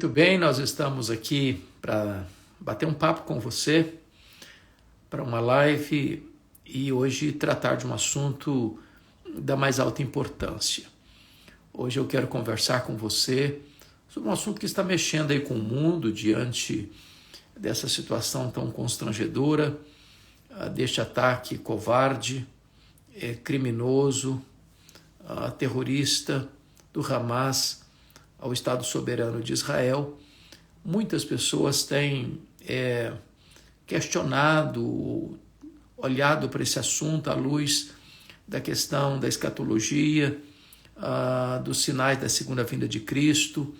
Muito bem, nós estamos aqui para bater um papo com você, para uma live e hoje tratar de um assunto da mais alta importância. Hoje eu quero conversar com você sobre um assunto que está mexendo aí com o mundo diante dessa situação tão constrangedora, deste ataque covarde, criminoso, terrorista do Hamas ao Estado soberano de Israel. Muitas pessoas têm questionado, olhado para esse assunto à luz da questão da escatologia, dos sinais da segunda vinda de Cristo,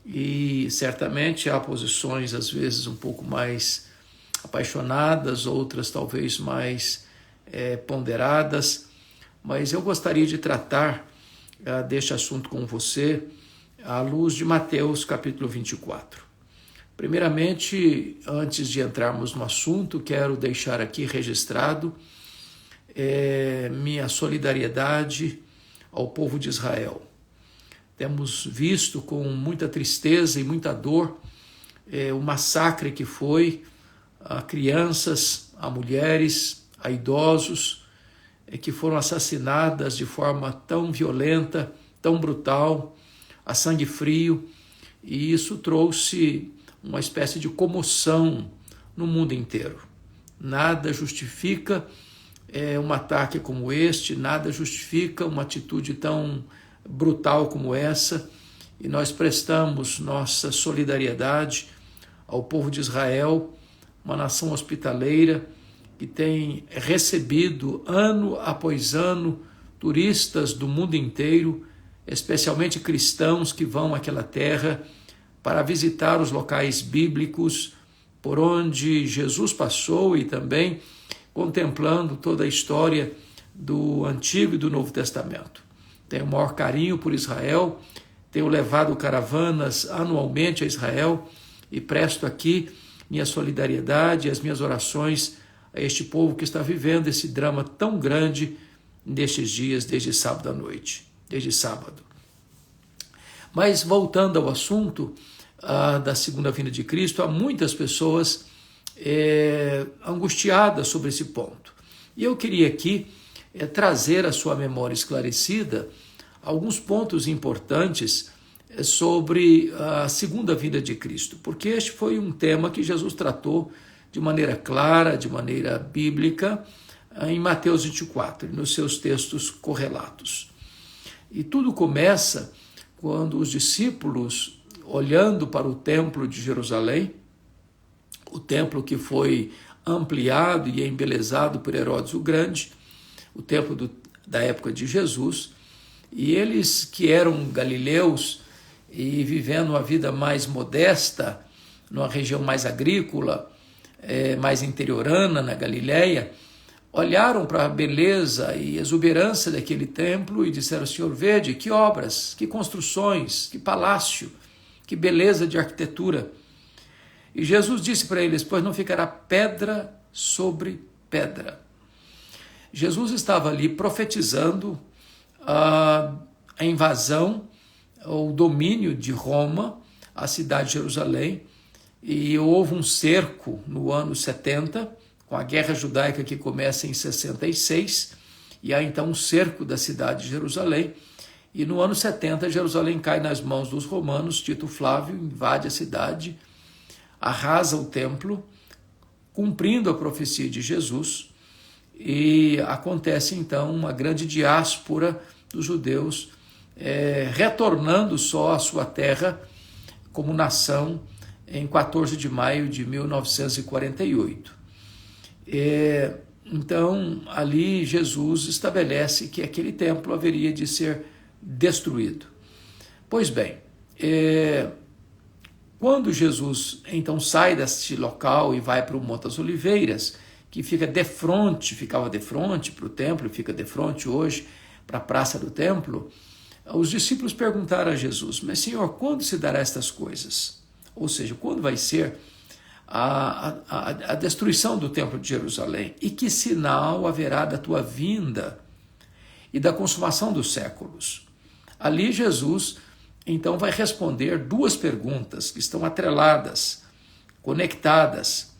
e certamente há posições às vezes um pouco mais apaixonadas, outras talvez mais ponderadas, mas eu gostaria de tratar deste assunto com você à luz de Mateus capítulo 24. Primeiramente, antes de entrarmos no assunto, quero deixar aqui registrado minha solidariedade ao povo de Israel. Temos visto com muita tristeza e muita dor o massacre que foi a crianças, a mulheres, a idosos, que foram assassinadas de forma tão violenta, tão brutal, a sangue frio, e isso trouxe uma espécie de comoção no mundo inteiro. Nada justifica um ataque como este, nada justifica uma atitude tão brutal como essa, e nós prestamos nossa solidariedade ao povo de Israel, uma nação hospitaleira que tem recebido ano após ano turistas do mundo inteiro, especialmente cristãos que vão àquela terra para visitar os locais bíblicos por onde Jesus passou e também contemplando toda a história do Antigo e do Novo Testamento. Tenho o maior carinho por Israel, tenho levado caravanas anualmente a Israel e presto aqui minha solidariedade e as minhas orações a este povo que está vivendo esse drama tão grande nestes dias, desde sábado à noite, desde sábado. Mas voltando ao assunto da segunda vinda de Cristo, há muitas pessoas angustiadas sobre esse ponto. E eu queria aqui trazer à sua memória esclarecida alguns pontos importantes sobre a segunda vinda de Cristo, porque este foi um tema que Jesus tratou de maneira clara, de maneira bíblica, em Mateus 24, nos seus textos correlatos. E tudo começa quando os discípulos, olhando para o templo de Jerusalém, o templo que foi ampliado e embelezado por Herodes o Grande, o templo da época de Jesus, e eles que eram galileus e vivendo uma vida mais modesta, numa região mais agrícola, mais interiorana, na Galileia, olharam para a beleza e exuberância daquele templo e disseram: Senhor, vede que obras, que construções, que palácio, que beleza de arquitetura. E Jesus disse para eles: pois não ficará pedra sobre pedra. Jesus estava ali profetizando a invasão, o domínio de Roma, a cidade de Jerusalém, e houve um cerco no ano 70, com a guerra judaica que começa em 66, e há então um cerco da cidade de Jerusalém, e no ano 70 Jerusalém cai nas mãos dos romanos. Tito Flávio invade a cidade, arrasa o templo, cumprindo a profecia de Jesus, e acontece então uma grande diáspora dos judeus, retornando só à sua terra como nação em 14 de maio de 1948. Então, ali Jesus estabelece que aquele templo haveria de ser destruído. Pois bem, quando Jesus então sai deste local e vai para o Monte das Oliveiras, que ficava de frente para o templo, fica de frente hoje para a Praça do Templo, os discípulos perguntaram a Jesus: mas Senhor, quando se dará estas coisas? Ou seja, quando vai ser a destruição do templo de Jerusalém? E que sinal haverá da tua vinda e da consumação dos séculos? Ali Jesus então vai responder duas perguntas que estão atreladas, conectadas.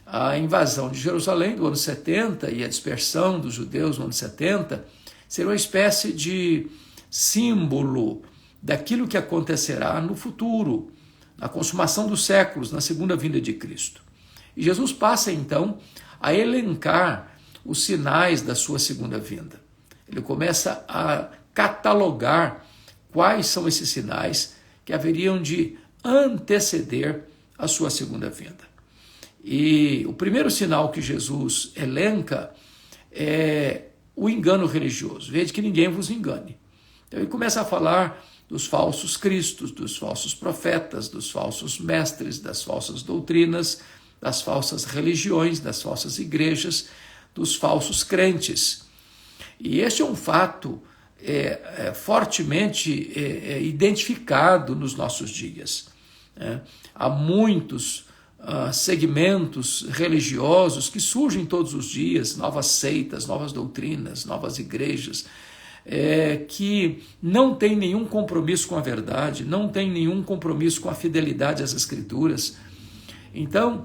A invasão de Jerusalém do ano 70 e a dispersão dos judeus no ano 70 será uma espécie de símbolo daquilo que acontecerá no futuro, na consumação dos séculos, na segunda vinda de Cristo. E Jesus passa então a elencar os sinais da sua segunda vinda. Ele começa a catalogar quais são esses sinais que haveriam de anteceder a sua segunda vinda. E o primeiro sinal que Jesus elenca é o engano religioso. Vede que ninguém vos engane. Então ele começa a falar dos falsos cristos, dos falsos profetas, dos falsos mestres, das falsas doutrinas, das falsas religiões, das falsas igrejas, dos falsos crentes. E este é um fato fortemente identificado nos nossos dias. Há muitos segmentos religiosos que surgem todos os dias, novas seitas, novas doutrinas, novas igrejas, que não têm nenhum compromisso com a verdade, não têm nenhum compromisso com a fidelidade às Escrituras. Então,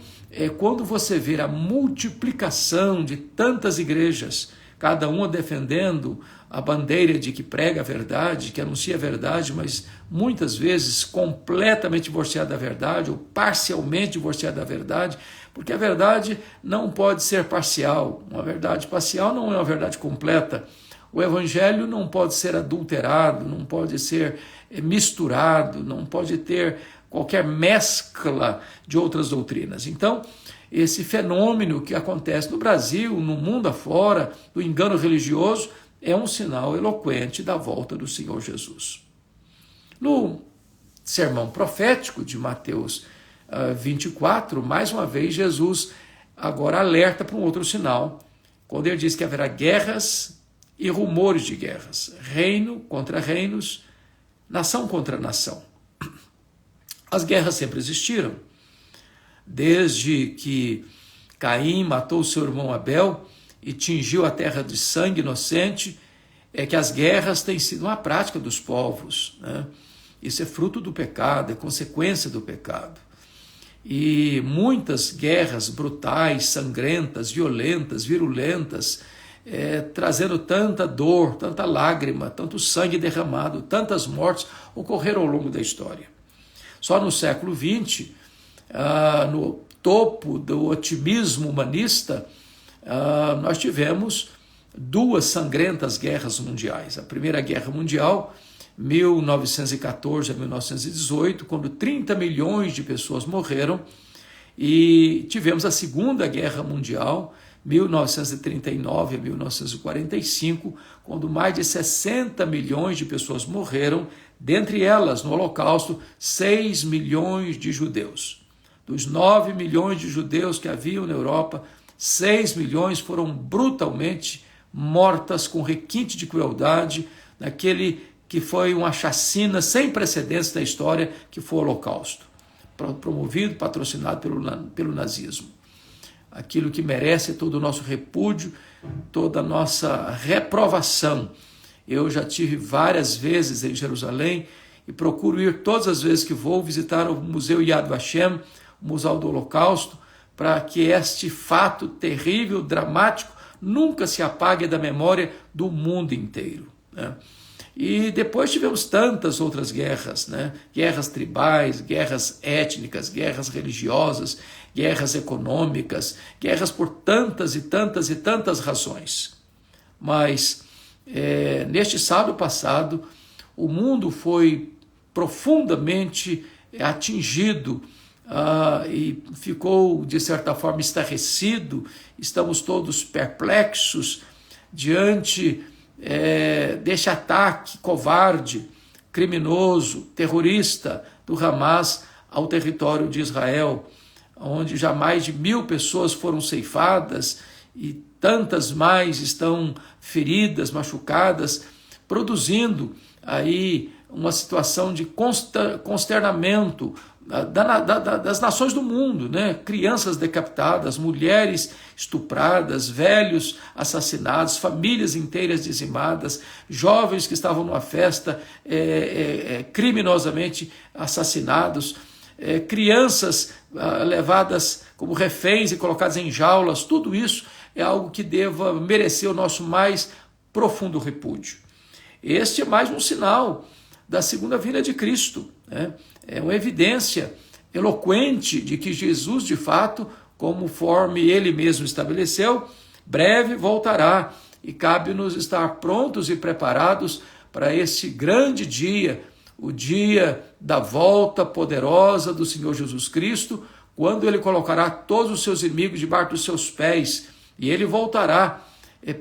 quando você vê a multiplicação de tantas igrejas, cada uma defendendo a bandeira de que prega a verdade, que anuncia a verdade, mas muitas vezes completamente divorciada da verdade ou parcialmente divorciada da verdade, porque a verdade não pode ser parcial. Uma verdade parcial não é uma verdade completa. O evangelho não pode ser adulterado, não pode ser misturado, não pode ter qualquer mescla de outras doutrinas. Então, esse fenômeno que acontece no Brasil, no mundo afora, do engano religioso, é um sinal eloquente da volta do Senhor Jesus. No sermão profético de Mateus 24, mais uma vez, Jesus agora alerta para um outro sinal, quando ele diz que haverá guerras e rumores de guerras, reino contra reinos, nação contra nação. As guerras sempre existiram. Desde que Caim matou seu irmão Abel e tingiu a terra de sangue inocente, é que as guerras têm sido uma prática dos povos, né? Isso é fruto do pecado, é consequência do pecado. E muitas guerras brutais, sangrentas, violentas, virulentas, trazendo tanta dor, tanta lágrima, tanto sangue derramado, tantas mortes, ocorreram ao longo da história. Só no século XX, no topo do otimismo humanista, nós tivemos duas sangrentas guerras mundiais. A Primeira Guerra Mundial, 1914 a 1918, quando 30 milhões de pessoas morreram, e tivemos a Segunda Guerra Mundial, 1939 a 1945, quando mais de 60 milhões de pessoas morreram, dentre elas, no Holocausto, 6 milhões de judeus. Dos 9 milhões de judeus que haviam na Europa, 6 milhões foram brutalmente mortas com requinte de crueldade, naquele que foi uma chacina sem precedentes na história, que foi o Holocausto, promovido, patrocinado pelo nazismo. Aquilo que merece todo o nosso repúdio, toda a nossa reprovação. Eu já tive várias vezes em Jerusalém e procuro ir todas as vezes que vou visitar o Museu Yad Vashem, o Museu do Holocausto, para que este fato terrível, dramático, nunca se apague da memória do mundo inteiro, né? E depois tivemos tantas outras guerras, né? Guerras tribais, guerras étnicas, guerras religiosas, guerras econômicas, guerras por tantas e tantas e tantas razões. Mas neste sábado passado, o mundo foi profundamente atingido e ficou, de certa forma, estarrecido. Estamos todos perplexos diante deste ataque covarde, criminoso, terrorista do Hamas ao território de Israel, onde já mais de 1.000 pessoas foram ceifadas e tantas mais estão feridas, machucadas, produzindo aí uma situação de consternamento das nações do mundo, né? Crianças decapitadas, mulheres estupradas, velhos assassinados, famílias inteiras dizimadas, jovens que estavam numa festa criminosamente assassinados, crianças levadas como reféns e colocadas em jaulas. Tudo isso é algo que deva merecer o nosso mais profundo repúdio. Este é mais um sinal da segunda vinda de Cristo, né? É uma evidência eloquente de que Jesus, de fato, conforme ele mesmo estabeleceu, breve voltará, e cabe-nos estar prontos e preparados para esse grande dia, o dia da volta poderosa do Senhor Jesus Cristo, quando ele colocará todos os seus inimigos debaixo dos seus pés, e ele voltará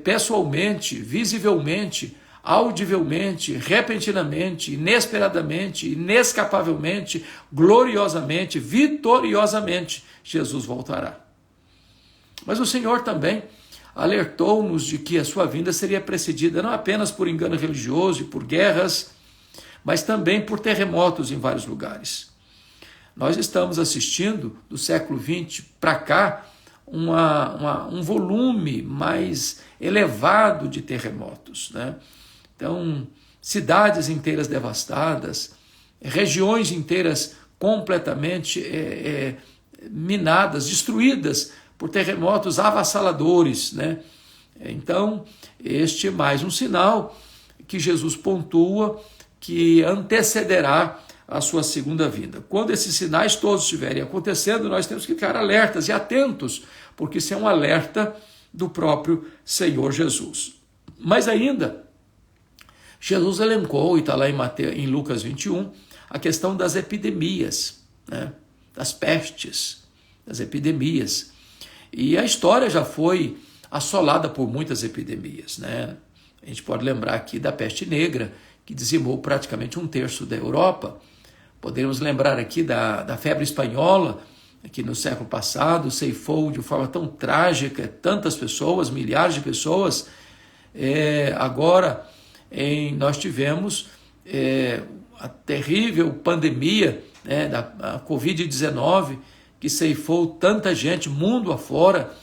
pessoalmente, visivelmente, audivelmente, repentinamente, inesperadamente, inescapavelmente, gloriosamente, vitoriosamente, Jesus voltará. Mas o Senhor também alertou-nos de que a sua vinda seria precedida não apenas por engano religioso e por guerras, mas também por terremotos em vários lugares. Nós estamos assistindo, do século XX para cá, um volume mais elevado de terremotos, né? Então, cidades inteiras devastadas, regiões inteiras completamente minadas, destruídas por terremotos avassaladores, né? Então, este é mais um sinal que Jesus pontua que antecederá a sua segunda vinda. Quando esses sinais todos estiverem acontecendo, nós temos que ficar alertas e atentos, porque isso é um alerta do próprio Senhor Jesus. Mas ainda, Jesus elencou, e está lá em Lucas 21, a questão das epidemias, né? Das pestes, das epidemias. E a história já foi assolada por muitas epidemias, né? A gente pode lembrar aqui da peste negra, que dizimou praticamente 1/3 da Europa. Podemos lembrar aqui da febre espanhola, que no século passado ceifou de forma tão trágica tantas pessoas, milhares de pessoas. Agora, nós tivemos a terrível pandemia, né, da Covid-19, que ceifou tanta gente, mundo afora.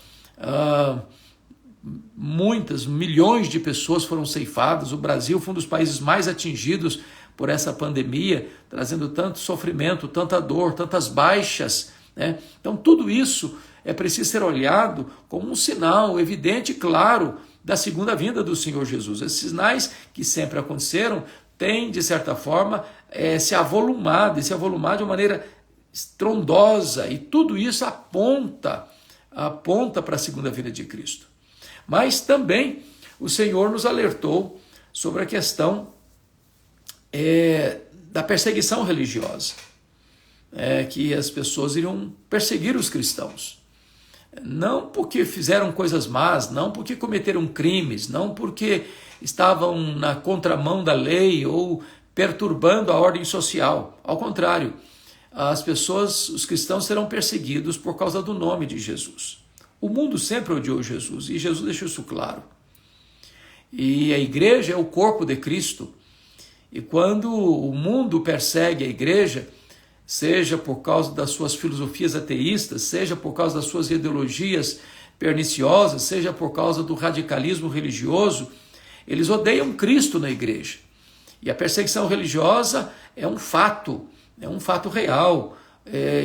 Muitas, milhões de pessoas foram ceifadas. O Brasil foi um dos países mais atingidos por essa pandemia, trazendo tanto sofrimento, tanta dor, tantas baixas, né? Então tudo isso é preciso ser olhado como um sinal evidente e claro da segunda vinda do Senhor Jesus. Esses sinais que sempre aconteceram têm, de certa forma, se avolumado de uma maneira estrondosa, e tudo isso aponta para a segunda vinda de Cristo. Mas também o Senhor nos alertou sobre a questão da perseguição religiosa, que as pessoas iriam perseguir os cristãos. Não porque fizeram coisas más, não porque cometeram crimes, não porque estavam na contramão da lei ou perturbando a ordem social. Ao contrário, os cristãos serão perseguidos por causa do nome de Jesus. O mundo sempre odiou Jesus, e Jesus deixou isso claro. E a igreja é o corpo de Cristo. E quando o mundo persegue a igreja, seja por causa das suas filosofias ateístas, seja por causa das suas ideologias perniciosas, seja por causa do radicalismo religioso, eles odeiam Cristo na igreja. E a perseguição religiosa é um fato real.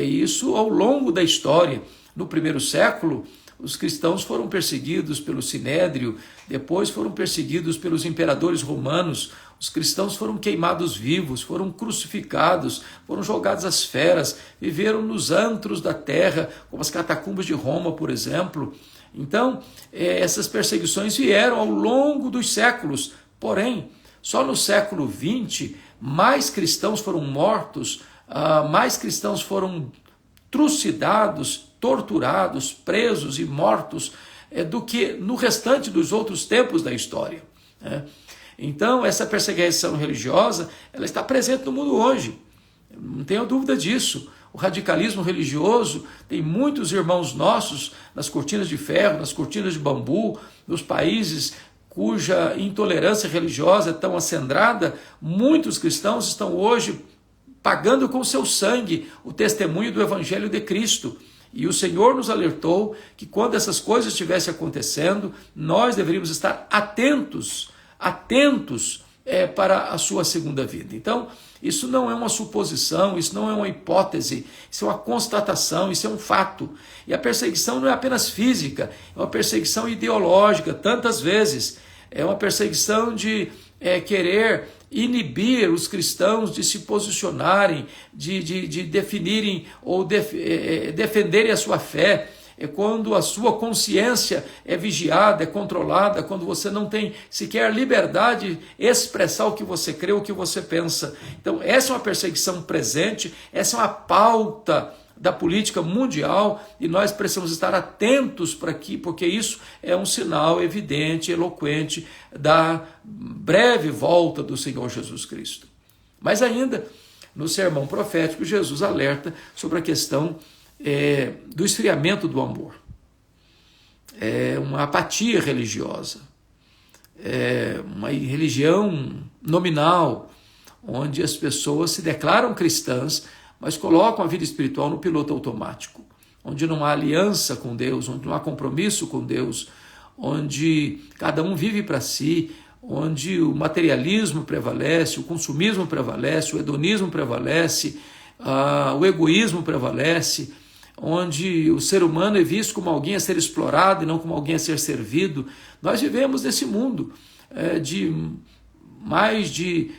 Isso ao longo da história. No primeiro século, os cristãos foram perseguidos pelo Sinédrio, depois foram perseguidos pelos imperadores romanos. Os cristãos foram queimados vivos, foram crucificados, foram jogados às feras, viveram nos antros da terra, como as catacumbas de Roma, por exemplo. Então, essas perseguições vieram ao longo dos séculos. Porém, só no século XX, mais cristãos foram mortos, mais cristãos foram trucidados, torturados, presos e mortos do que no restante dos outros tempos da história, né? Então, essa perseguição religiosa, ela está presente no mundo hoje, não tenho dúvida disso. O radicalismo religioso tem muitos irmãos nossos nas cortinas de ferro, nas cortinas de bambu, nos países cuja intolerância religiosa é tão acendrada. Muitos cristãos estão hoje pagando com seu sangue o testemunho do Evangelho de Cristo. E o Senhor nos alertou que quando essas coisas estivessem acontecendo, nós deveríamos estar atentos para a sua segunda vinda. Então, isso não é uma suposição, isso não é uma hipótese, isso é uma constatação, isso é um fato. E a perseguição não é apenas física, é uma perseguição ideológica, tantas vezes. É uma perseguição de querer inibir os cristãos de se posicionarem, de definirem ou defenderem a sua fé. É quando a sua consciência é vigiada, é controlada, quando você não tem sequer liberdade de expressar o que você crê, o que você pensa. Então, essa é uma perseguição presente, essa é uma pauta da política mundial e nós precisamos estar atentos para aqui, porque isso é um sinal evidente, eloquente da breve volta do Senhor Jesus Cristo. Mas ainda, no sermão profético, Jesus alerta sobre a questão do esfriamento do amor, uma apatia religiosa, uma religião nominal, onde as pessoas se declaram cristãs, mas colocam a vida espiritual no piloto automático, onde não há aliança com Deus, onde não há compromisso com Deus, onde cada um vive para si, onde o materialismo prevalece, o consumismo prevalece, o hedonismo prevalece, o egoísmo prevalece, onde o ser humano é visto como alguém a ser explorado e não como alguém a ser servido. Nós vivemos nesse mundo de mais de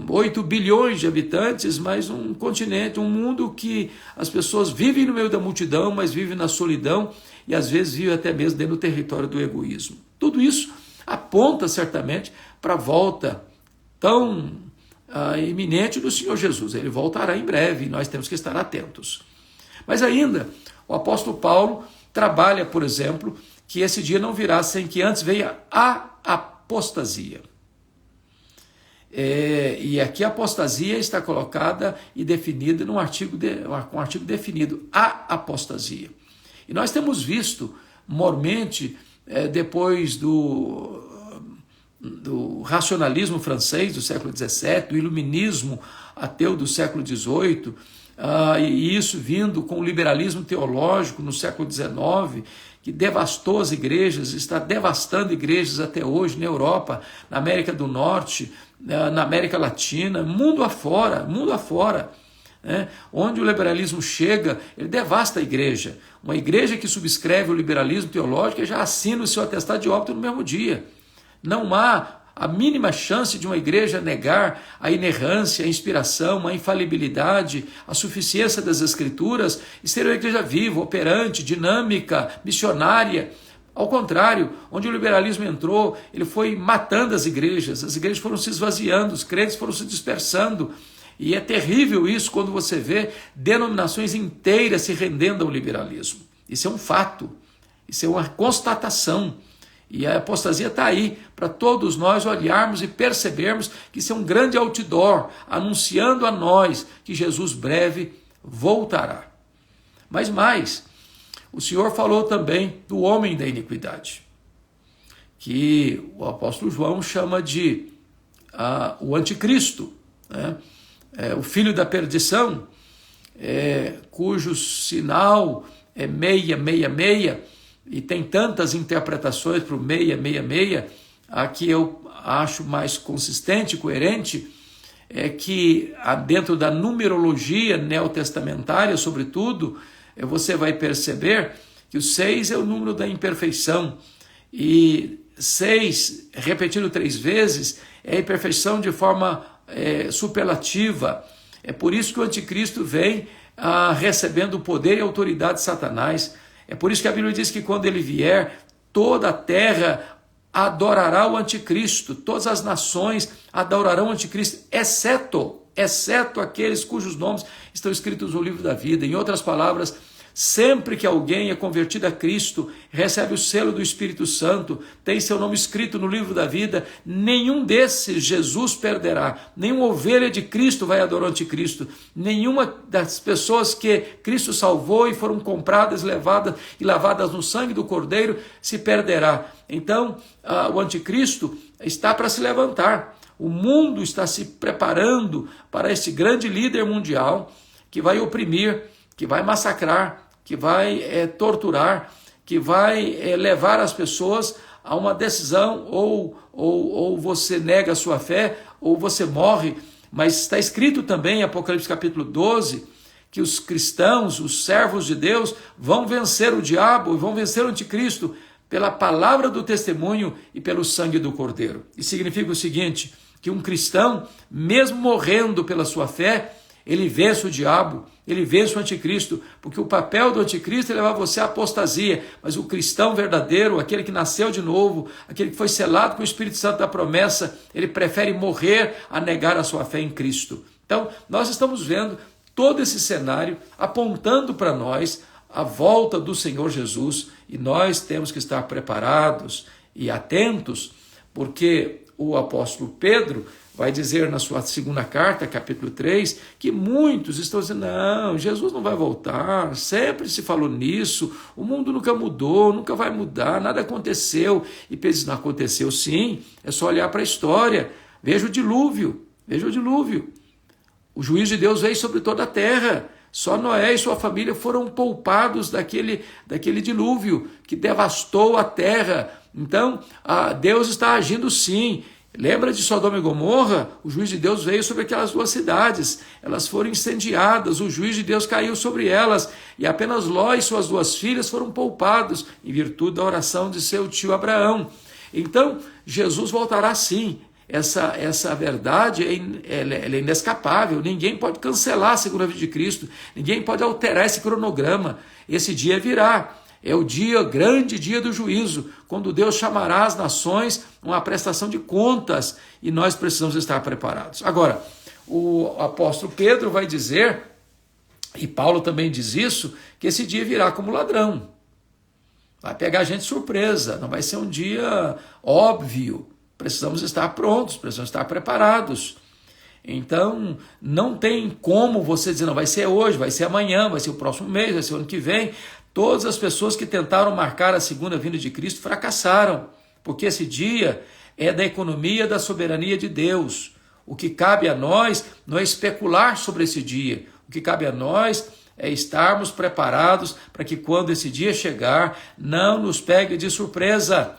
8 bilhões de habitantes, mas um continente, um mundo que as pessoas vivem no meio da multidão, mas vivem na solidão e às vezes vivem até mesmo dentro do território do egoísmo. Tudo isso aponta certamente para a volta tão iminente do Senhor Jesus. Ele voltará em breve e nós temos que estar atentos. Mas ainda, o apóstolo Paulo trabalha, por exemplo, que esse dia não virá sem que antes venha a apostasia. E aqui a apostasia está colocada e definida num artigo, um artigo definido, a apostasia. E nós temos visto, mormente, depois do racionalismo francês do século XVII, do iluminismo ateu do século XVIII, e isso vindo com o liberalismo teológico no século XIX, que devastou as igrejas, está devastando igrejas até hoje na Europa, na América do Norte, na América Latina, mundo afora, onde o liberalismo chega, ele devasta a igreja. Uma igreja que subscreve o liberalismo teológico já assina o seu atestado de óbito no mesmo dia. Não há a mínima chance de uma igreja negar a inerrância, a inspiração, a infalibilidade, a suficiência das Escrituras e ser uma igreja viva, operante, dinâmica, missionária. Ao contrário, onde o liberalismo entrou, ele foi matando as igrejas foram se esvaziando, os crentes foram se dispersando. E é terrível isso quando você vê denominações inteiras se rendendo ao liberalismo. Isso é um fato, isso é uma constatação. E a apostasia está aí para todos nós olharmos e percebermos que isso é um grande outdoor, anunciando a nós que Jesus breve voltará. Mas mais, o Senhor falou também do homem da iniquidade, que o apóstolo João chama de o anticristo, né? O filho da perdição, cujo sinal é 666, e tem tantas interpretações para o 666, a que eu acho mais consistente, coerente, é que dentro da numerologia neotestamentária, sobretudo, você vai perceber que o 6 é o número da imperfeição, e 6, repetido 3 vezes, é a imperfeição de forma superlativa. É por isso que o anticristo vem recebendo o poder e a autoridade de Satanás. É por isso que a Bíblia diz que quando ele vier, toda a terra adorará o anticristo, todas as nações adorarão o anticristo, exceto aqueles cujos nomes estão escritos no livro da vida. Em outras palavras, sempre que alguém é convertido a Cristo, recebe o selo do Espírito Santo, tem seu nome escrito no livro da vida, nenhum desses Jesus perderá, nenhuma ovelha de Cristo vai adorar o anticristo, nenhuma das pessoas que Cristo salvou e foram compradas, levadas e lavadas no sangue do Cordeiro se perderá. Então, o anticristo está para se levantar. O mundo está se preparando para esse grande líder mundial que vai oprimir, que vai massacrar, que vai torturar, que vai levar as pessoas a uma decisão, ou você nega a sua fé, ou você morre. Mas está escrito também em Apocalipse capítulo 12, que os cristãos, os servos de Deus, vão vencer o diabo, vão vencer o anticristo, pela palavra do testemunho e pelo sangue do Cordeiro. E significa o seguinte, que um cristão, mesmo morrendo pela sua fé, ele vence o diabo, ele vence o anticristo, porque o papel do anticristo é levar você à apostasia, mas o cristão verdadeiro, aquele que nasceu de novo, aquele que foi selado com o Espírito Santo da promessa, ele prefere morrer a negar a sua fé em Cristo. Então, nós estamos vendo todo esse cenário apontando para nós a volta do Senhor Jesus, e nós temos que estar preparados e atentos, porque o apóstolo Pedro vai dizer na sua segunda carta, capítulo 3, que muitos estão dizendo, não, Jesus não vai voltar, sempre se falou nisso, o mundo nunca mudou, nunca vai mudar, nada aconteceu. E Pedro diz, não aconteceu sim, é só olhar para a história, veja o dilúvio, o juízo de Deus veio sobre toda a terra, só Noé e sua família foram poupados daquele dilúvio que devastou a terra. Então, Deus está agindo sim. Lembra de Sodoma e Gomorra? O juízo de Deus veio sobre aquelas duas cidades. Elas foram incendiadas, o juízo de Deus caiu sobre elas. E apenas Ló e suas duas filhas foram poupados, em virtude da oração de seu tio Abraão. Então, Jesus voltará sim. Essa verdade ela é inescapável, ninguém pode cancelar a segunda vinda de Cristo, ninguém pode alterar esse cronograma. Esse dia virá, é o grande dia do juízo, quando Deus chamará as nações a uma prestação de contas, e nós precisamos estar preparados. Agora, o apóstolo Pedro vai dizer, e Paulo também diz isso, que esse dia virá como ladrão, vai pegar a gente de surpresa, não vai ser um dia óbvio. Precisamos estar prontos, precisamos estar preparados. Então, não tem como você dizer, não, vai ser hoje, vai ser amanhã, vai ser o próximo mês, vai ser o ano que vem. Todas as pessoas que tentaram marcar a segunda vinda de Cristo fracassaram, porque esse dia é da economia da soberania de Deus. O que cabe a nós não é especular sobre esse dia, o que cabe a nós é estarmos preparados para que quando esse dia chegar, não nos pegue de surpresa.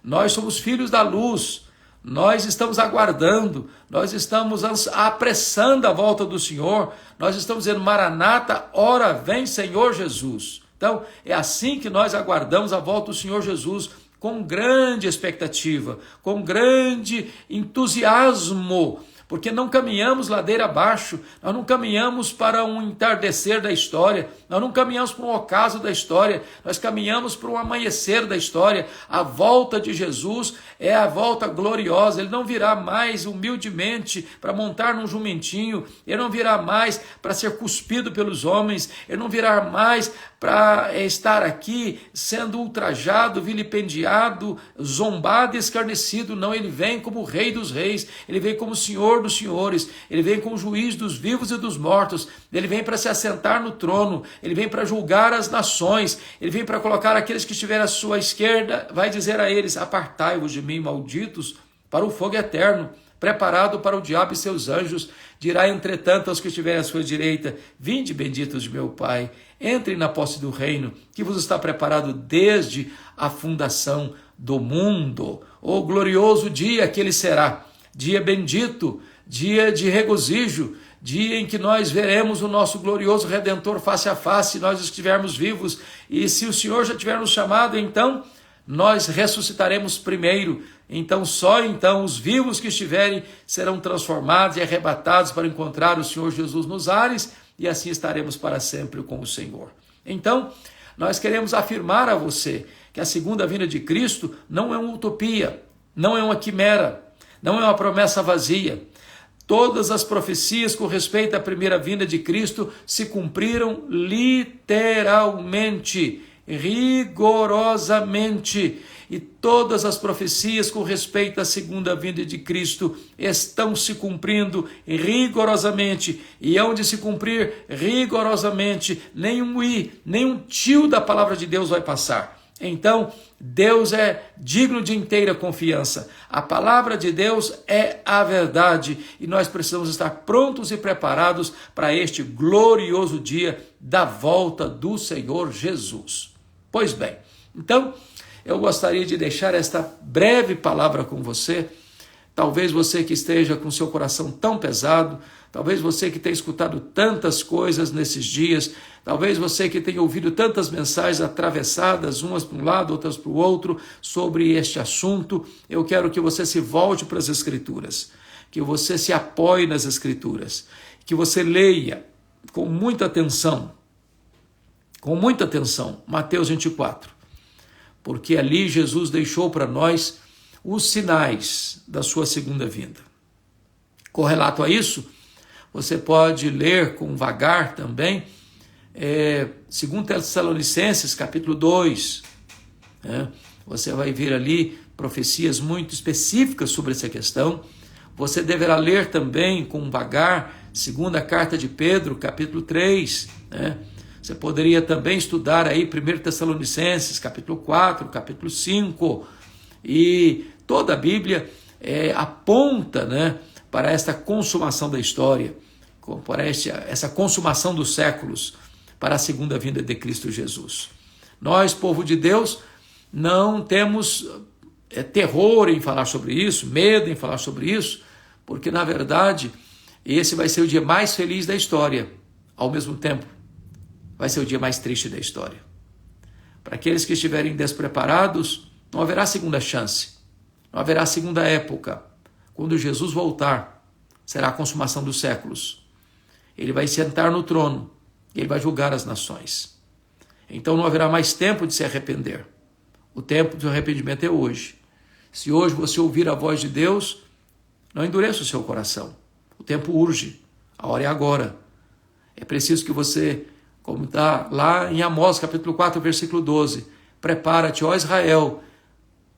Nós somos filhos da luz, nós estamos aguardando, nós estamos apressando a volta do Senhor, nós estamos dizendo, Maranata, ora vem Senhor Jesus. Então, é assim que nós aguardamos a volta do Senhor Jesus, com grande expectativa, com grande entusiasmo, porque não caminhamos ladeira abaixo, nós não caminhamos para um entardecer da história, nós não caminhamos para um ocaso da história, nós caminhamos para um amanhecer da história. A volta de Jesus é a volta gloriosa, ele não virá mais humildemente para montar num jumentinho, ele não virá mais para ser cuspido pelos homens, ele não virá mais para estar aqui sendo ultrajado, vilipendiado, zombado e escarnecido. Não, ele vem como Rei dos Reis, ele vem como Senhor dos Senhores, ele vem como juiz dos vivos e dos mortos, ele vem para se assentar no trono, ele vem para julgar as nações, ele vem para colocar aqueles que estiverem à sua esquerda, vai dizer a eles, apartai-vos de mim, malditos, para o fogo eterno, preparado para o diabo e seus anjos. Dirá, entretanto, aos que estiverem à sua direita, vinde, benditos de meu Pai, entrem na posse do reino, que vos está preparado desde a fundação do mundo. O glorioso dia que ele será, dia bendito, dia de regozijo, dia em que nós veremos o nosso glorioso Redentor face a face, se nós estivermos vivos, e se o Senhor já tiver nos chamado, então nós ressuscitaremos primeiro. Então, só então os vivos que estiverem serão transformados e arrebatados para encontrar o Senhor Jesus nos ares, e assim estaremos para sempre com o Senhor. Então, nós queremos afirmar a você que a segunda vinda de Cristo não é uma utopia, não é uma quimera, não é uma promessa vazia. Todas as profecias com respeito à primeira vinda de Cristo se cumpriram literalmente, rigorosamente, e todas as profecias com respeito à segunda vinda de Cristo estão se cumprindo rigorosamente, e onde se cumprir rigorosamente, nenhum tio da palavra de Deus vai passar. Então, Deus é digno de inteira confiança. A palavra de Deus é a verdade e nós precisamos estar prontos e preparados para este glorioso dia da volta do Senhor Jesus. Pois bem, então eu gostaria de deixar esta breve palavra com você. Talvez você que esteja com seu coração tão pesado, talvez você que tenha escutado tantas coisas nesses dias, talvez você que tenha ouvido tantas mensagens atravessadas, umas para um lado, outras para o outro, sobre este assunto, eu quero que você se volte para as Escrituras, que você se apoie nas Escrituras, que você leia com muita atenção, Mateus 24, porque ali Jesus deixou para nós os sinais da sua segunda vinda. Correlato a isso, você pode ler com vagar também, 2 Tessalonicenses, capítulo 2. Você vai ver ali profecias muito específicas sobre essa questão. Você deverá ler também com vagar, 2ª carta de Pedro, capítulo 3. Você poderia também estudar aí 1 Tessalonicenses, capítulo 4, capítulo 5. E toda a Bíblia aponta, para esta consumação da história, para essa consumação dos séculos, para a segunda vinda de Cristo Jesus. Nós, povo de Deus, não temos terror em falar sobre isso, medo em falar sobre isso, porque, na verdade, esse vai ser o dia mais feliz da história. Ao mesmo tempo, vai ser o dia mais triste da história. Para aqueles que estiverem despreparados, não haverá segunda chance, não haverá segunda época. Quando Jesus voltar, será a consumação dos séculos. Ele vai sentar no trono, ele vai julgar as nações. Então não haverá mais tempo de se arrepender. O tempo do arrependimento é hoje. Se hoje você ouvir a voz de Deus, não endureça o seu coração. O tempo urge, a hora é agora. É preciso que você, como está lá em Amós, capítulo 4, versículo 12, prepara-te, ó Israel,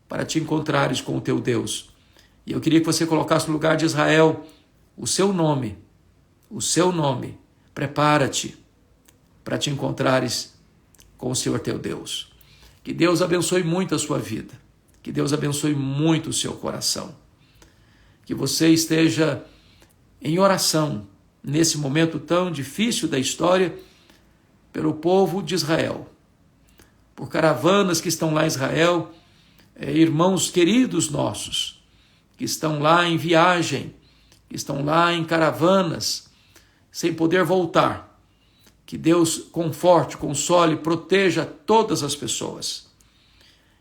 para te encontrares com o teu Deus. E eu queria que você colocasse no lugar de Israel o seu nome. Prepara-te para te encontrares com o Senhor teu Deus. Que Deus abençoe muito a sua vida. Que Deus abençoe muito o seu coração. Que você esteja em oração nesse momento tão difícil da história pelo povo de Israel. Por caravanas que estão lá em Israel, irmãos queridos nossos, que estão lá em viagem, que estão lá em caravanas, sem poder voltar. Que Deus conforte, console, proteja todas as pessoas.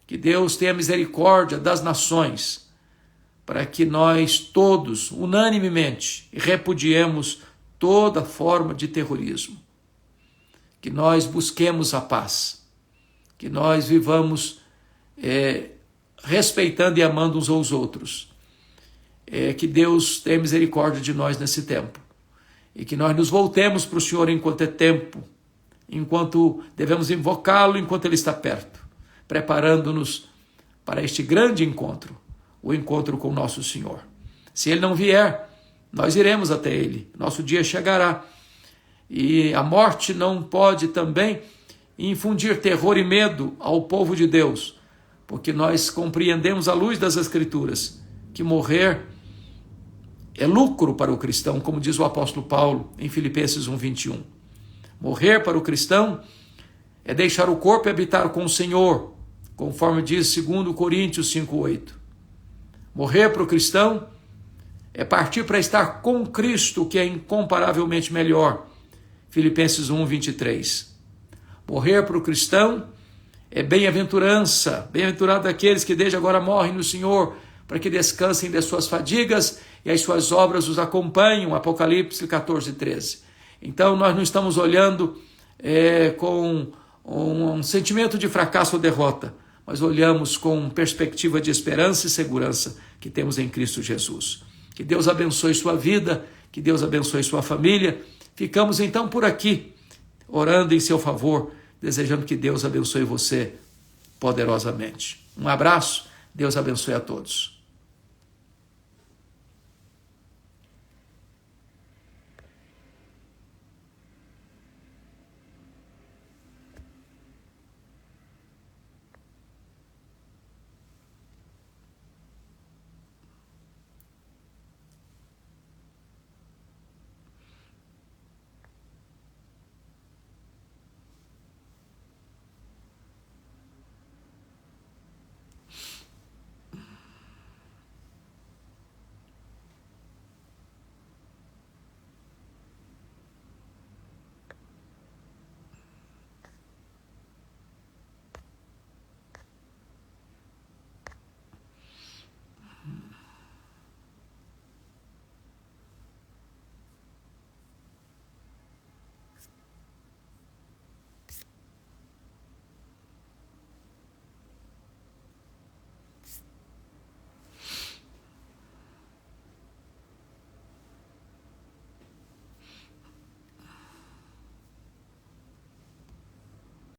Que Deus tenha misericórdia das nações, para que nós todos, unanimemente, repudiemos toda forma de terrorismo. Que nós busquemos a paz. Que nós vivamos respeitando e amando uns aos outros. Que Deus tenha misericórdia de nós nesse tempo. E que nós nos voltemos para o Senhor enquanto é tempo, enquanto devemos invocá-lo enquanto Ele está perto, preparando-nos para este grande encontro, o encontro com o nosso Senhor. Se Ele não vier, nós iremos até Ele, nosso dia chegará. E a morte não pode também infundir terror e medo ao povo de Deus, porque nós compreendemos à luz das Escrituras que morrer é lucro para o cristão, como diz o apóstolo Paulo em Filipenses 1:21. Morrer para o cristão é deixar o corpo e habitar com o Senhor, conforme diz 2 Coríntios 5:8. Morrer para o cristão é partir para estar com Cristo, que é incomparavelmente melhor, Filipenses 1:23. Morrer para o cristão é bem-aventurança, bem-aventurado aqueles que desde agora morrem no Senhor, para que descansem das suas fadigas e as suas obras os acompanham, Apocalipse 14:13. Então nós não estamos olhando com um sentimento de fracasso ou derrota, mas olhamos com perspectiva de esperança e segurança que temos em Cristo Jesus. Que Deus abençoe sua vida, que Deus abençoe sua família. Ficamos então por aqui, orando em seu favor, desejando que Deus abençoe você poderosamente. Um abraço, Deus abençoe a todos.